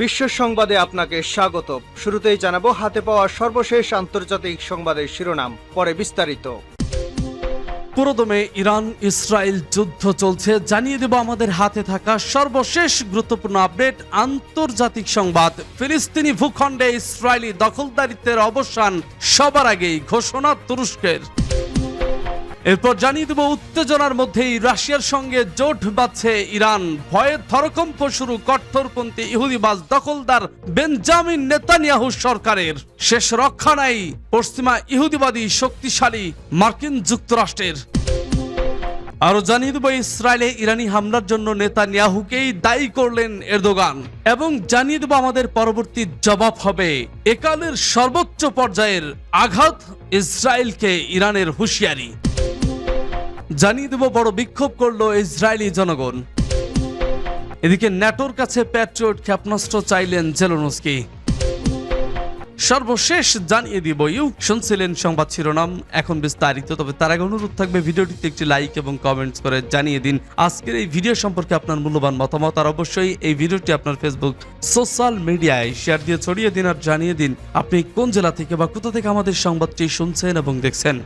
বিশ্ব সংবাদে আপনাকে স্বাগত। শুরুতেই জানাবো হাতে পাওয়া সর্বশেষ আন্তর্জাতিক সংবাদের শিরোনাম, পরে বিস্তারিত। পুরোদমে ইরান ইসরায়েল যুদ্ধ চলছে, জানিয়ে দেব আমাদের হাতে থাকা সর্বশেষ গুরুত্বপূর্ণ আপডেট। আন্তর্জাতিক সংবাদ, ফিলিস্তিনি ভূখণ্ডে ইসরায়েলি দখলদারিত্বের অবসান সবার আগেই ঘোষণা তুরস্কের। এরপর জানিয়ে দেব উত্তেজনার মধ্যেই রাশিয়ার সঙ্গে জোট বাঁধছে ইরান, ভয়ে থরকম্প শুরু কট্টরপন্থী ইহুদিবাজ দখলদার বেঞ্জামিন নেতানিয়াহু সরকারের। শেষ রক্ষা নাই পশ্চিমা ইহুদিবাদী শক্তিশালী মার্কিন যুক্তরাষ্ট্রের। আরো জানিয়ে দেব ইসরায়েলে ইরানি হামলার জন্য নেতানিয়াহুকেই দায়ী করলেন এরদোগান, এবং জানিয়ে দেব আমাদের পরবর্তী জবাব হবে একালের সর্বোচ্চ পর্যায়ের আঘাত ইসরায়েলকে ইরানের হুঁশিয়ারি। জানিয়ে দেব বড় বিক্ষোভ করলো ইসরায়েলি জনগণ। এদিকে ন্যাটোর কাছে প্যাট্রিয়ট ক্ষেপণাস্ত্র চাইলেন জেলেনস্কি। সর্বশেষ জানিয়ে দিব শুনছিলেন সংবাদ শিরোনাম, এখন বিস্তারিত। তবে তার আগে অনুরোধ থাকবে ভিডিওটিতে একটি লাইক এবং কমেন্টস করে জানিয়ে দিন আজকের এই ভিডিও সম্পর্কে আপনার মূল্যবান মতামত। আর অবশ্যই এই ভিডিওটি আপনার ফেসবুক সোশ্যাল মিডিয়ায় শেয়ার দিয়ে ছড়িয়ে দিন আর জানিয়ে দিন আপনি কোন জেলা থেকে বা কোথা থেকে আমাদের সংবাদটি শুনছেন এবং দেখছেন।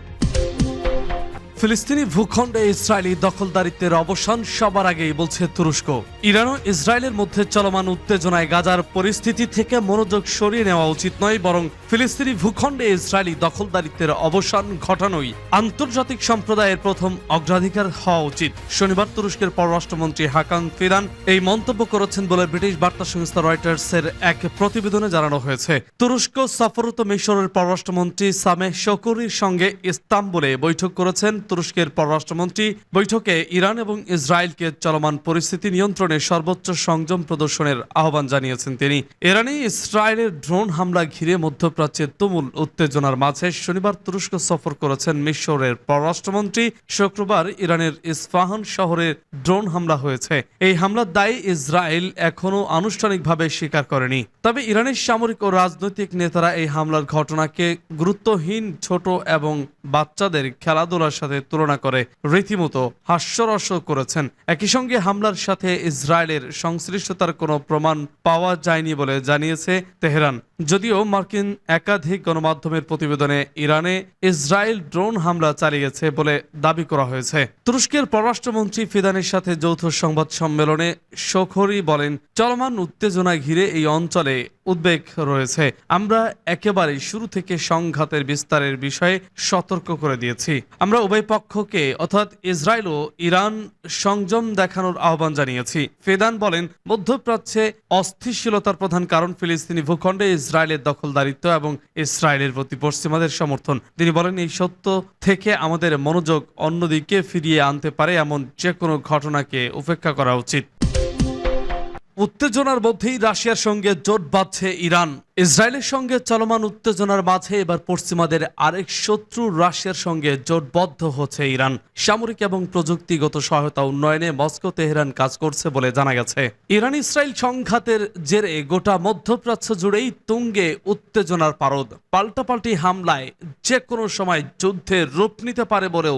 ফিলিস্তিনি ভূখণ্ডে ইসরায়েলি দখলদারিত্বের অবসান সবার আগেই বলছে তুরস্ক। ইরান ও ইসরায়েলের মধ্যে চলমান উত্তেজনায় গাজার পরিস্থিতি থেকে মনোযোগ সরিয়ে নেওয়া উচিত নয়, বরং ফিলিস্তিনি ভূখণ্ডে ইসরায়েলি দখলদারিত্বের অবসান ঘটানোই আন্তর্জাতিক সম্প্রদায়ের প্রথম অগ্রাধিকার হওয়া উচিত। শনিবার তুরস্কের পররাষ্ট্রমন্ত্রী হাকান ফিদান এই মন্তব্য করেছেন বলে ব্রিটিশ বার্তা সংস্থা রয়টার্সের এক প্রতিবেদনে জানানো হয়েছে। তুরস্ক সফররত মিশরের পররাষ্ট্রমন্ত্রী সামেহ শকুরির সঙ্গে ইস্তাম্বুলে বৈঠক করেছেন তুরস্কের পররাষ্ট্রমন্ত্রী। বৈঠকে ইরান এবং ইসরায়েলকে চলমান পরিস্থিতি নিয়ন্ত্রণে সর্বোচ্চ সংযম প্রদর্শনের আহ্বান জানিয়েছেন তিনি। ইরানে ইসরায়েলের ড্রোন হামলা ঘিরে মধ্যপ্রাচ্যের তুমুল উত্তেজনার মাঝে শনিবার তুরস্ক সফর করেছেন মিশরের পররাষ্ট্রমন্ত্রী। শুক্রবার ইরানের ইস্পাহান শহরে ড্রোন হামলা হয়েছে। এই হামলার দায় ইসরায়েল এখনও আনুষ্ঠানিকভাবে স্বীকার করেনি। তবে ইরানের সামরিক ও রাজনৈতিক নেতারা এই হামলার ঘটনাকে গুরুত্বহীন, ছোট এবং বাচ্চাদের খেলাধুলার সাথে তুলনা করে রীতিমতো হাস্যরস করেছেন। একই সঙ্গে হামলার সাথে ইসরায়েলের সংশ্লিষ্টতার কোনো প্রমাণ পাওয়া যায়নি বলে জানিয়েছে তেহরান। যদিও মার্কিন একাধিক গণমাধ্যমের প্রতিবেদনে ইরানে ইসরায়েল ড্রোন হামলা চালিয়েছে বলে দাবি করা হয়েছে। তুরস্কের পররাষ্ট্রমন্ত্রী ফিদানের সাথে যৌথ সংবাদ সম্মেলনে শখরি বলেন, চলমান উত্তেজনা ঘিরে এই অঞ্চলে উদ্বেগ রয়েছে। আমরা একেবারে শুরু থেকে সংঘাতের বিস্তারের বিষয়ে সতর্ক করে দিয়েছি। আমরা উভয় পক্ষকে অর্থাৎ ইসরায়েল ও ইরান সংযম দেখানোর আহ্বান জানিয়েছি। ফেদান বলেন, মধ্যপ্রাচ্যে অস্থিতিশীলতার প্রধান কারণ ফিলিস্তিনি ভূখণ্ডে ইসরায়েলের দখলদারিত্ব এবং ইসরায়েলের প্রতি পশ্চিমাদের সমর্থন। তিনি বলেন, এই সত্য থেকে আমাদের মনোযোগ অন্যদিকে ফিরিয়ে আনতে পারে এমন যে কোনো ঘটনাকে উপেক্ষা করা উচিত। উত্তেজনার মধ্যেই রাশিয়ার সঙ্গে জোট বাঁধছে ইরান। ইসরায়েলের সঙ্গে চলমান উত্তেজনার মাঝে এবার পশ্চিমাদের আরেক শত্রু রাশিয়ার সঙ্গে জোটবদ্ধ হচ্ছে ইরান। সামরিক এবং প্রযুক্তিগত সহায়তা উন্নয়নে মস্কো তেহরান কাজ করছে বলে জানা গেছে। ইরান ইসরায়েল সংঘাতের জেরে গোটা মধ্যপ্রাচ্য জুড়েই তুঙ্গে উত্তেজনার পারদ। পাল্টাপাল্টি হামলায় যে কোনো সময় যুদ্ধের রূপ নিতে পারে বলেও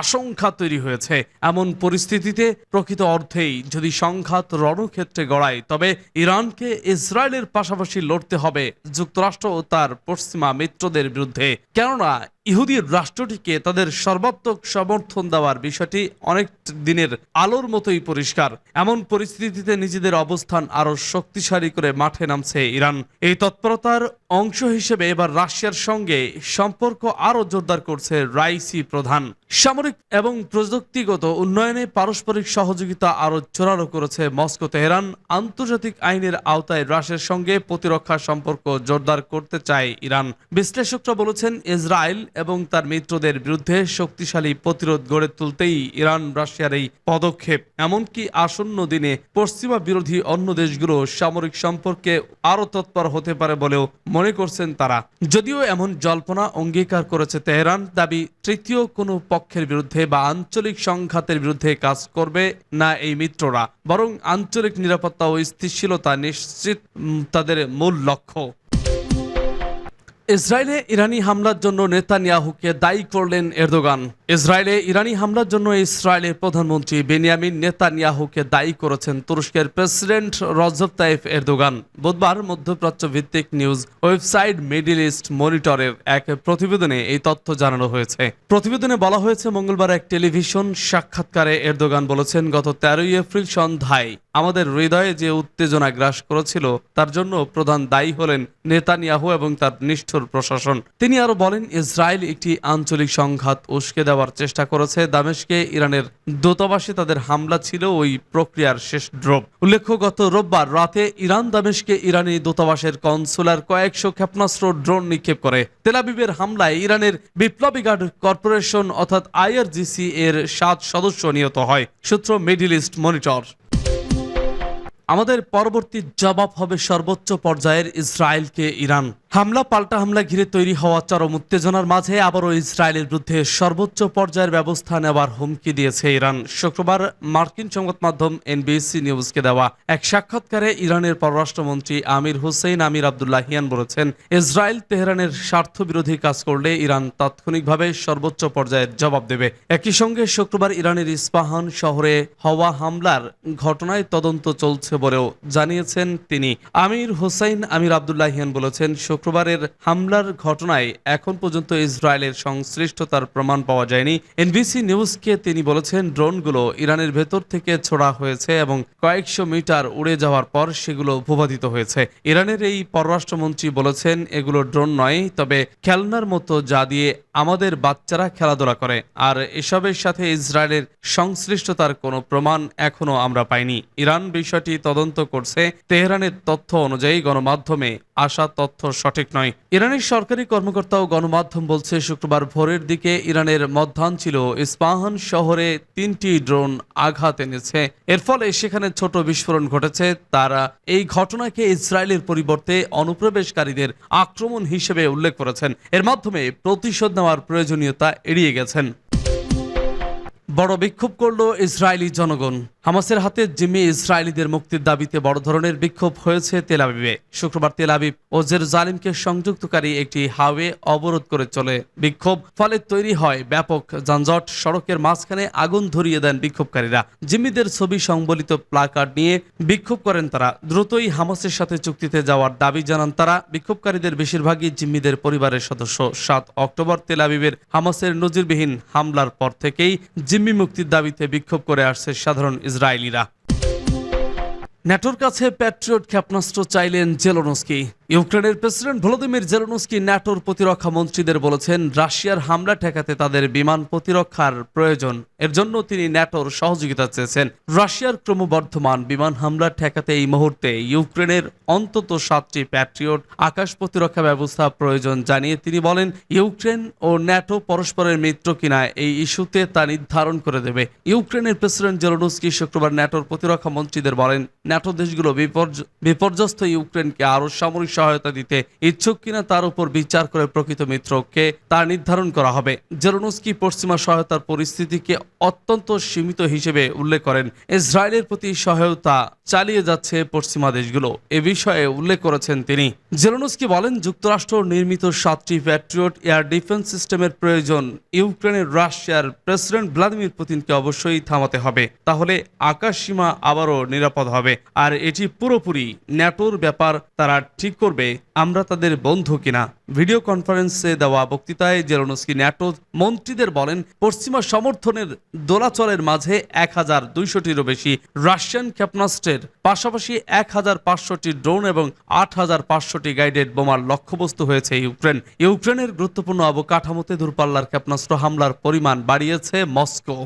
আশঙ্কা তৈরি হয়েছে। এমন পরিস্থিতিতে প্রকৃত অর্থেই যদি সংঘাত রণক্ষেত্রে গড়ায়, তবে ইরানকে ইসরায়েলের পাশাপাশি লড়তে হবে যুক্তরাষ্ট্র ও তার পশ্চিমা মিত্রদের বিরুদ্ধে। কেননা ইহুদি রাষ্ট্রটিকে তাদের সর্বাত্মক সমর্থন দেওয়ার বিষয়টি অনেক দিনের আলোর মতোই পরিষ্কার। এমন পরিস্থিতিতে নিজেদের অবস্থান আরো শক্তিশালী করে মাঠে নামছে ইরান। এই তৎপরতার অংশ হিসেবে এবার রাশিয়ার সঙ্গে সম্পর্ক আরো জোরদার করছে রাইসি প্রধান। সামরিক এবং প্রযুক্তিগত উন্নয়নে পারস্পরিক সহযোগিতা আরো জোরালো করেছে মস্কো তেহরান। আন্তর্জাতিক আইনের আওতায় রাশিয়ার সঙ্গে প্রতিরক্ষা সম্পর্ক জোরদার করতে চায় ইরান। বিশ্লেষকরা বলেছেন, ইসরায়েল এবং তার মিত্রদের বিরুদ্ধে শক্তিশালী প্রতিরোধ গড়ে তুলতেই ইরান রাশিয়ার এই পদক্ষেপ। এমনকি আসন্ন দিনে পশ্চিমা বিরোধী অন্য দেশগুলো সামরিক সম্পর্কে আরো তৎপর হতে পারে বলেও মনে করছেন তারা। যদিও এমন জল্পনা অঙ্গীকার করেছে তেহরান, দাবি তৃতীয় কোনো পক্ষের বিরুদ্ধে বা আঞ্চলিক সংঘাতের বিরুদ্ধে কাজ করবে না এই মিত্ররা, বরং আঞ্চলিক নিরাপত্তা ও স্থিতিশীলতা নিশ্চিত তাদের মূল লক্ষ্য। ইসরায়েলে ইরানি হামলার জন্য নেতানিয়াহুকে দায়ী করলেন এরদোগান। ইসরায়েলে ইরানি হামলার জন্য ইসরায়েলের প্রধানমন্ত্রী বেনিয়ামিন নেতানিয়াহুকে দায়ী করেছেন তুরস্কের প্রেসিডেন্ট রজব তাইফ এরদোগান। বুধবার মধ্যপ্রাচ্য ভিত্তিক নিউজ ওয়েবসাইট মিডল ইস্ট মনিটরের এক প্রতিবেদনে এই তথ্য জানানো হয়েছে। প্রতিবেদনে বলা হয়েছে, মঙ্গলবার এক টেলিভিশন সাক্ষাৎকারে এরদোগান বলেছেন, গত 13 এপ্রিল সন্ধ্যায় আমাদের হৃদয়ে যে উত্তেজনা গ্রাস করেছিল তার জন্য প্রধান দায়ী হলেন নেতানিয়াহু এবং তার নিষ্ঠুর প্রশাসন। তিনি আরো বলেন, ইসরায়েল একটি আঞ্চলিক সংঘাত উস্কে দেওয়ার চেষ্টা করেছে। দামেস্কে ইরানের দূতাবাসে তাদের হামলা ছিল ওই প্রক্রিয়ার শেষ ড্রপ। উল্লেখ্য, গত রোববার রাতে ইরান দামেস্কে ইরানি দূতাবাসের কনসুলার কয়েকশো ক্ষেপণাস্ত্র ড্রোন নিক্ষেপ করে। তেল আবিবের হামলায় ইরানের বিপ্লবী গার্ড কর্পোরেশন অর্থাৎ IRGC এর 7 সদস্য নিহত হয়। সূত্র মিডল ইস্ট মনিটর। আমাদের পরবর্তী জবাব হবে সর্বোচ্চ পর্যায়ের ইসরায়েলকে ইরান। হামলা পাল্টা হামলা ঘিরে তৈরি হওয়া চরম উত্তেজনার মাঝে আবারও ইসরায়েলের বিরুদ্ধে সর্বোচ্চ পর্যায়ের ব্যবস্থা নেওয়ার হুমকি দিয়েছে ইরান। শুক্রবার মার্কিন সংবাদ মাধ্যম NBC নিউজকে দেওয়া এক সাক্ষাৎকারে ইরানের পররাষ্ট্রমন্ত্রী আমির হুসেইন আমির আবদুল্লাহিয়ান বলেছেন, ইসরায়েল তেহরানের স্বার্থবিরোধী কাজ করলে ইরান তাৎক্ষণিকভাবে সর্বোচ্চ পর্যায়ের জবাব দেবে। একই সঙ্গে শুক্রবার ইরানের ইস্পাহান শহরে হওয়া হামলার ঘটনায় তদন্ত চলছে বলেও জানিয়েছেন তিনি। আমির হুসেইন আমির আবদুল্লাহিয়ান বলেছেন, শুক্রবারের হামলার ঘটনায় এখন পর্যন্ত ইসরায়েলের সংশ্লিষ্টতার প্রমাণ পাওয়া যায়নি। NBC নিউজকে তিনি বলেছেন, ড্রোনগুলো ইরানের ভেতর থেকে ছোড়া হয়েছে এবং কয়েকশো মিটার উড়ে যাওয়ার পর সেগুলো ভূপাতিত হয়েছে। ইরানের এই পররাষ্ট্রমন্ত্রী বলেছেন, এগুলো ড্রোন নয়, তবে খেলনার মতো যা দিয়ে আমাদের বাচ্চারা খেলাধুলা করে, আর এসবের সাথে ইসরায়েলের সংশ্লিষ্টতার কোনো প্রমাণ এখনো আমরা পাইনি। ইরান বিষয়টি তদন্ত করছে। তেহরানের তথ্য অনুযায়ী গণমাধ্যমে আসা তথ্য সঠিক নয়। ইরানের সরকারি কর্মকর্তা ও গণমাধ্যম বলছে, শুক্রবার ভোরের দিকে ইরানের মধ্যাঞ্চল ইস্পাহান শহরে 3টি ড্রোন আঘাত এনেছে। এর ফলে সেখানে ছোট বিস্ফোরণ ঘটেছে। তারা এই ঘটনাকে ইসরায়েলের পরিবর্তে অনুপ্রবেশকারীদের আক্রমণ হিসেবে উল্লেখ করেছেন। এর মাধ্যমে প্রতিশোধ নেওয়ার প্রয়োজনীয়তা এড়িয়ে গেছেন। বড় বিক্ষোভ করল ইসরায়েলি জনগণ। হামাসের হাতে জিম্মি ইসরায়েলিদের মুক্তির দাবিতে বড় ধরনের বিক্ষোভ হয়েছে তেল আবিবে। শুক্রবার তেল আবিব ও জেরুজালেমকে সংযুক্তকারী একটি হাইওয়ে অবরোধ করে চলে বিক্ষোভ। ফলে তৈরি হয় ব্যাপক যানজট। সড়কের মাঝখানে আগুন ধরিয়ে দেন বিক্ষোভকারীরা। জিম্মিদের ছবি সংবলিত প্লাকার্ড নিয়ে বিক্ষোভ করেন তারা। দ্রুতই হামাসের সাথে চুক্তিতে যাওয়ার দাবি জানান তারা। বিক্ষোভকারীদের বেশিরভাগই জিম্মিদের পরিবারের সদস্য। 7 অক্টোবর তেল আবিবের হামাসের নজিরবিহীন হামলার পর থেকেই জিম্মি মুক্তির দাবিতে বিক্ষোভ করে আসছে সাধারণ ইসরায়েলিরা। ন্যাটোর কাছে প্যাট্রিয়ট ক্ষেপণাস্ত্র চাইলেন জেলেনস্কি। ইউক্রেনের প্রেসিডেন্ট ভলোদিমির জেলেনস্কি ন্যাটোর প্রতিরক্ষা মন্ত্রীদের বলেছেন, রাশিয়ার হামলা ঠেকাতে তাদের বিমান প্রতিরক্ষার প্রয়োজন। এর জন্য তিনি ন্যাটোর সহযোগিতা চেয়েছেন। রাশিয়ার ক্রমবর্ধমান বিমান হামলা ঠেকাতে এই মুহূর্তে ইউক্রেনের অন্তত 7টি প্যাট্রিয়ট আকাশ প্রতিরক্ষা ব্যবস্থা প্রয়োজন জানিয়ে তিনি বলেন, ইউক্রেন ও ন্যাটো পরস্পরের মিত্র কিনা এই ইস্যুতে তা নির্ধারণ করে দেবে। ইউক্রেনের প্রেসিডেন্ট জেলেনস্কি শুক্রবার ন্যাটোর প্রতিরক্ষা মন্ত্রীদের বলেন, ন্যাটো দেশগুলো বিপর্যস্ত ইউক্রেনকে আরও সামরিক সহায়তা দিতে ইচ্ছুক কিনা তার উপর বিচার করে প্রকৃত মিত্রকে তা নির্ধারণ করা হবে। জেলেনস্কি পশ্চিমা সহায়তার পরিস্থিতিকে অত্যন্ত সীমিত হিসেবে উল্লেখ করেন। ইসরায়েলের প্রতি সহায়তা চালিয়ে যাচ্ছে পশ্চিমা দেশগুলো, এ বিষয়ে উল্লেখ করেছেন তিনি। জেলেনস্কি বলেন, যুক্তরাষ্ট্র নির্মিত 7টি প্যাট্রিয়ট এয়ার ডিফেন্স সিস্টেমের প্রয়োজন ইউক্রেনের। রাশিয়ার প্রেসিডেন্ট ভ্লাদিমির পুতিনকে অবশ্যই থামাতে হবে, তাহলে আকাশ সীমা আবারও নিরাপদ হবে। আর এটি পুরোপুরি ন্যাটোর ব্যাপার, তারা ঠিক করবে আমরা তাদের বন্ধু কিনা। ভিডিও কনফারেন্সে দেওয়া বক্তৃতায় জেলেনস্কি ন্যাটো মন্ত্রীদের বলেন, পশ্চিমা সমর্থনের দোলাচলের মাঝে 1200টিরও বেশি রাশিয়ান ক্ষেপণাস্ত্রের পাশাপাশি 1500টি ড্রোন এবং 8500টি গাইডেড বোমার লক্ষ্যবস্তু হয়েছে ইউক্রেন। ইউক্রেনের গুরুত্বপূর্ণ অবকাঠামোতে দূরপাল্লার ক্ষেপণাস্ত্র হামলার পরিমাণ বাড়িয়েছে মস্কো।